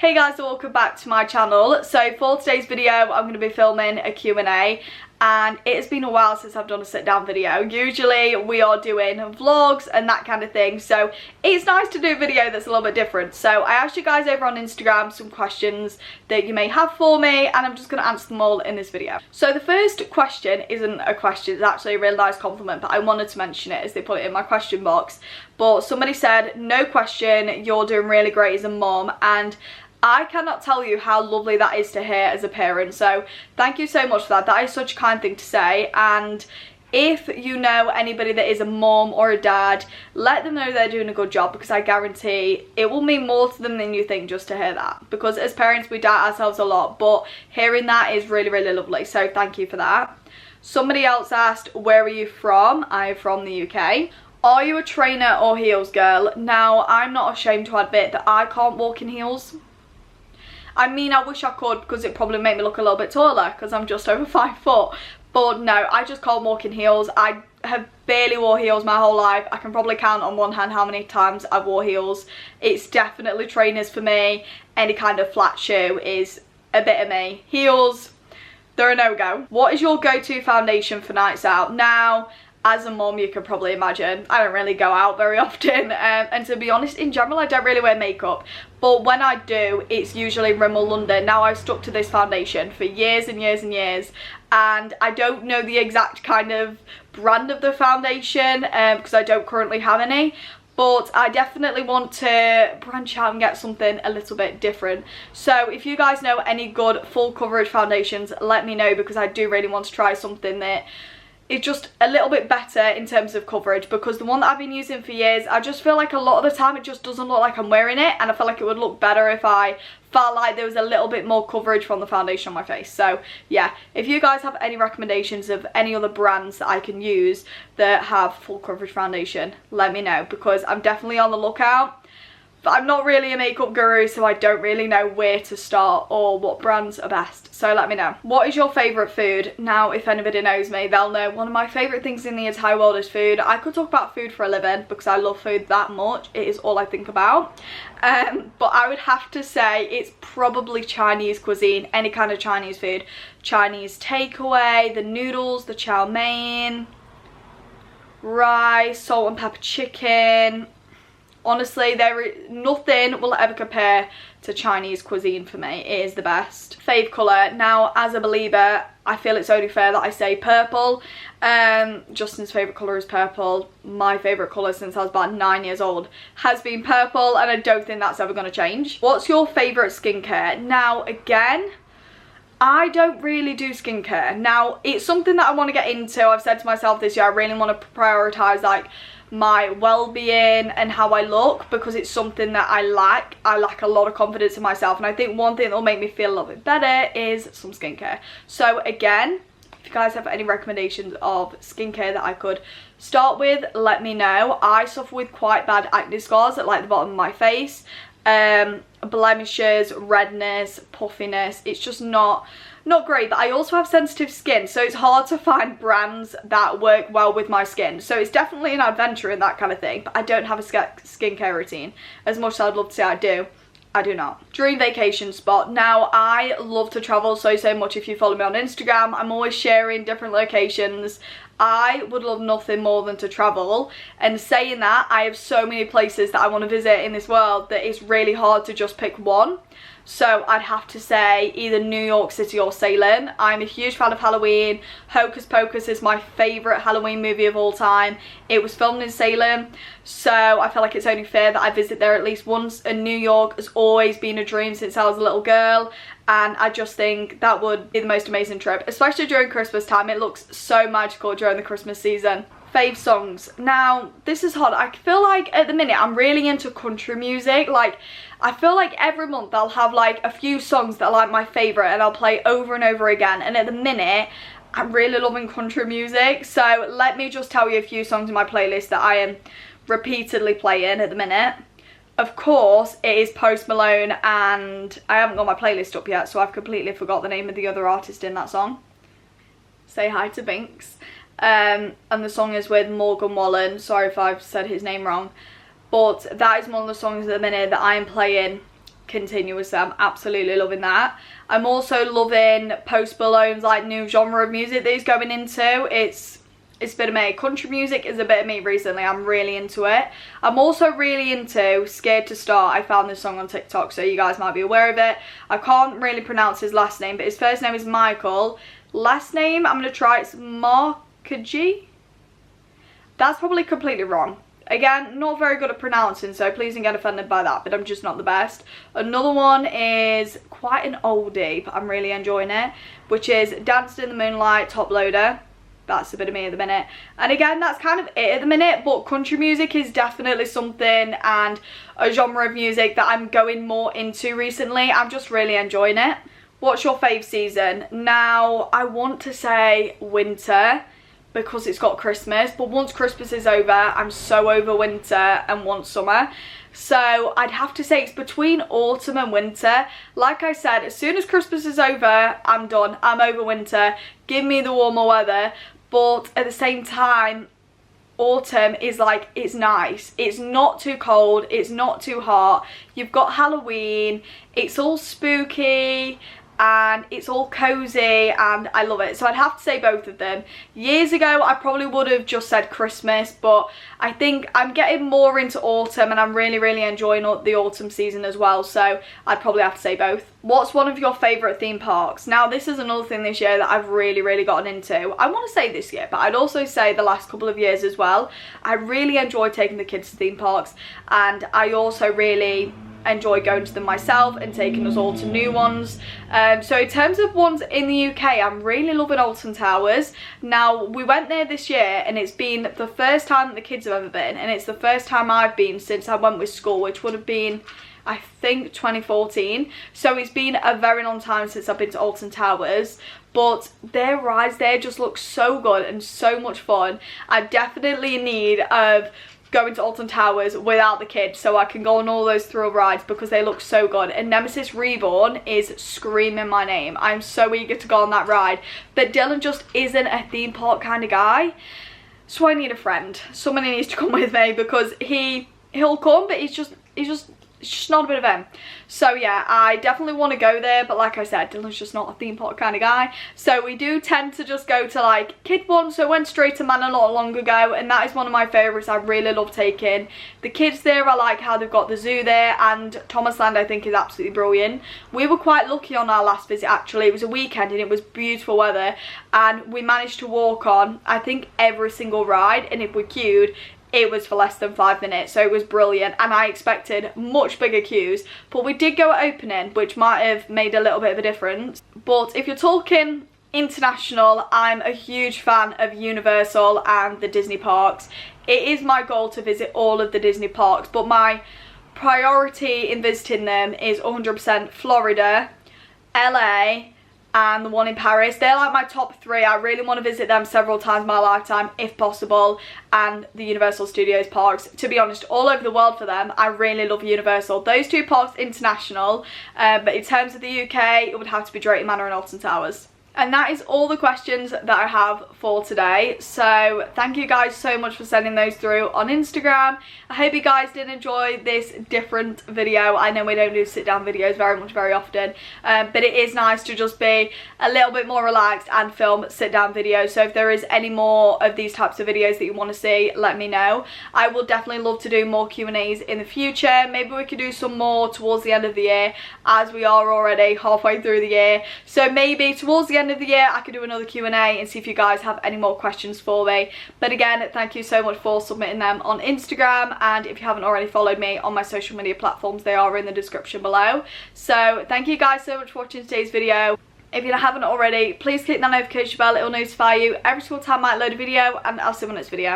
Hey guys, welcome back to my channel. So for today's video I'm going to be filming a Q&A, and it has been a while since I've done a sit down video. Usually we are doing vlogs and that kind of thing, so it's nice to do a video that's a little bit different. So I asked you guys over on Instagram some questions that you may have for me, and I'm just going to answer them all in this video. So the first question isn't a question, it's actually a really nice compliment, but I wanted to mention it as they put it in my question box. But somebody said, no question, you're doing really great as a mom, and I cannot tell you how lovely that is to hear as a parent, so thank you so much for that. That is such a kind thing to say, and if you know anybody that is a mom or a dad, let them know they're doing a good job, because I guarantee it will mean more to them than you think just to hear that. Because as parents we doubt ourselves a lot, but hearing that is really, really lovely, so thank you for that. Somebody else asked, where are you from? I'm from the UK. Are you a trainer or heels girl? Now, I'm not ashamed to admit that I can't walk in heels. I mean, I wish I could, because it probably make me look a little bit taller because I'm just over 5 foot. But no, I just can't walk in heels. I have barely wore heels my whole life. I can probably count on one hand how many times I've wore heels. It's definitely trainers for me. Any kind of flat shoe is a bit of me. Heels, they're a no-go. What is your go-to foundation for nights out? Now, as a mom, you can probably imagine, I don't really go out very often, and to be honest, in general, I don't really wear makeup. But when I do, it's usually Rimmel London. Now, I've stuck to this foundation for years and years and years, and I don't know the exact kind of brand of the foundation because I don't currently have any. But I definitely want to branch out and get something a little bit different. So if you guys know any good full coverage foundations, let me know, because I do really want to try something that it's just a little bit better in terms of coverage, because the one that I've been using for years, I just feel like a lot of the time it just doesn't look like I'm wearing it, and I feel like it would look better if I felt like there was a little bit more coverage from the foundation on my face. So yeah, if you guys have any recommendations of any other brands that I can use that have full coverage foundation, let me know, because I'm definitely on the lookout. But I'm not really a makeup guru, so I don't really know where to start or what brands are best. So let me know. What is your favourite food? Now, if anybody knows me, they'll know one of my favourite things in the entire world is food. I could talk about food for a living because I love food that much. It is all I think about. But I would have to say it's probably Chinese cuisine, any kind of Chinese food. Chinese takeaway, the noodles, the chow mein, rice, salt and pepper chicken. Honestly, nothing will ever compare to Chinese cuisine for me. It is the best. Fave colour. Now, as a believer, I feel it's only fair that I say purple. Justin's favourite colour is purple. My favourite colour since I was about 9 years old has been purple, and I don't think that's ever going to change. What's your favourite skincare? Now, again, I don't really do skincare. Now, it's something that I want to get into. I've said to myself this year, I really want to prioritise like my well-being and how I look, because it's something that I lack. I lack a lot of confidence in myself, and I think one thing that will make me feel a little bit better is some skincare. So again, if you guys have any recommendations of skincare that I could start with, let me know. I suffer with quite bad acne scars at like the bottom of my face, blemishes, redness, puffiness. It's just not great. But I also have sensitive skin, so it's hard to find brands that work well with my skin. So it's definitely an adventure and that kind of thing, but I don't have a skincare routine. As much as I'd love to say I do not. Dream vacation spot. Now, I love to travel so much. If you follow me on Instagram, I'm always sharing different locations. I would love nothing more than to travel, and saying that, I have so many places that I want to visit in this world that it's really hard to just pick one. So I'd have to say either New York City or Salem. I'm a huge fan of Halloween. Hocus Pocus is my favourite Halloween movie of all time. It was filmed in Salem, so I feel like it's only fair that I visit there at least once. And New York has always been a dream since I was a little girl, and I just think that would be the most amazing trip, especially during Christmas time. It looks so magical during the Christmas season. Fave songs. Now, this is hard. I feel like at the minute I'm really into country music. Like, I feel like every month I'll have like a few songs that are like my favourite, and I'll play over and over again. And at the minute, I'm really loving country music. So let me just tell you a few songs in my playlist that I am repeatedly playing at the minute. Of course, it is Post Malone, and I haven't got my playlist up yet, so I've completely forgot the name of the other artist in that song. Say Hi to Binks. And the song is with Morgan Wallen. Sorry if I've said his name wrong, but that is one of the songs at the minute that I am playing continuously. I'm absolutely loving that. I'm also loving Post Malone's like new genre of music that he's going into. It's a bit of me. Country music is a bit of me recently. I'm really into it. I'm also really into Scared to Start. I found this song on TikTok, so you guys might be aware of it. I can't really pronounce his last name, but his first name is Michael. Last name, I'm going to try, it's Markaji. That's probably completely wrong. Again, not very good at pronouncing, so please don't get offended by that, but I'm just not the best. Another one is quite an oldie, but I'm really enjoying it, which is Dancing in the Moonlight, Top Loader. That's a bit of me at the minute. And again, that's kind of it at the minute, but country music is definitely something and a genre of music that I'm going more into recently. I'm just really enjoying it. What's your fave season? Now, I want to say winter because it's got Christmas, but once Christmas is over, I'm so over winter and want summer. So I'd have to say it's between autumn and winter. Like I said, as soon as Christmas is over, I'm done. I'm over winter. Give me the warmer weather. But at the same time, autumn is like, it's nice. It's not too cold. It's not too hot. You've got Halloween. It's all spooky and it's all cozy and I love it. So I'd have to say both of them. Years ago, I probably would have just said Christmas, but I think I'm getting more into autumn and I'm really, really enjoying the autumn season as well. So I'd probably have to say both. What's one of your favourite theme parks? Now, this is another thing this year that I've really, really gotten into. I want to say this year, but I'd also say the last couple of years as well. I really enjoy taking the kids to theme parks, and I also really enjoy going to them myself and taking us all to new ones. So in terms of ones in the UK, I'm really loving Alton Towers. Now, we went there this year and it's been the first time that the kids have ever been, and it's the first time I've been since I went with school, which would have been, I think, 2014. So it's been a very long time since I've been to Alton Towers, but their rides there just look so good and so much fun. I'm definitely in need of going to Alton Towers without the kids so I can go on all those thrill rides because they look so good. And Nemesis Reborn is screaming my name. I'm so eager to go on that ride, but Dylan just isn't a theme park kind of guy, so I need a friend. Somebody needs to come with me because he'll come, but it's just not a bit of him. So yeah, I definitely want to go there, but like I said, Dylan's just not a theme park kind of guy. So we do tend to just go to like kid ones. So I went straight to Manor not long ago, and that is one of my favourites. I really love taking the kids there. I like how they've got the zoo there, and Thomas Land I think is absolutely brilliant. We were quite lucky on our last visit actually. It was a weekend and it was beautiful weather, and we managed to walk on I think every single ride, and if we queued, it was for less than 5 minutes, so it was brilliant. And I expected much bigger queues, but we did go at opening, which might have made a little bit of a difference. But if you're talking international, I'm a huge fan of Universal and the Disney parks. It is my goal to visit all of the Disney parks, but my priority in visiting them is 100% Florida, LA, and the one in Paris. They're like my top 3. I really want to visit them several times in my lifetime if possible, and the Universal Studios parks. To be honest, all over the world for them. I really love Universal. Those 2 parks international, but in terms of the UK, it would have to be Drayton Manor and Alton Towers. And that is all the questions that I have for today. So thank you guys so much for sending those through on Instagram. I hope you guys did enjoy this different video. I know we don't do sit down videos very often, but it is nice to just be a little bit more relaxed and film sit down videos. So if there is any more of these types of videos that you want to see, let me know. I will definitely love to do more Q&As in the future. Maybe we could do some more towards the end of the year, as we are already halfway through the year. So maybe towards the end of the year I could do another Q&A and see if you guys have any more questions for me. But again, thank you so much for submitting them on Instagram, and if you haven't already followed me on my social media platforms, they are in the description below. So thank you guys so much for watching today's video. If you haven't already, please click that notification bell. It will notify you every single time I upload a video, and I'll see you in the next video.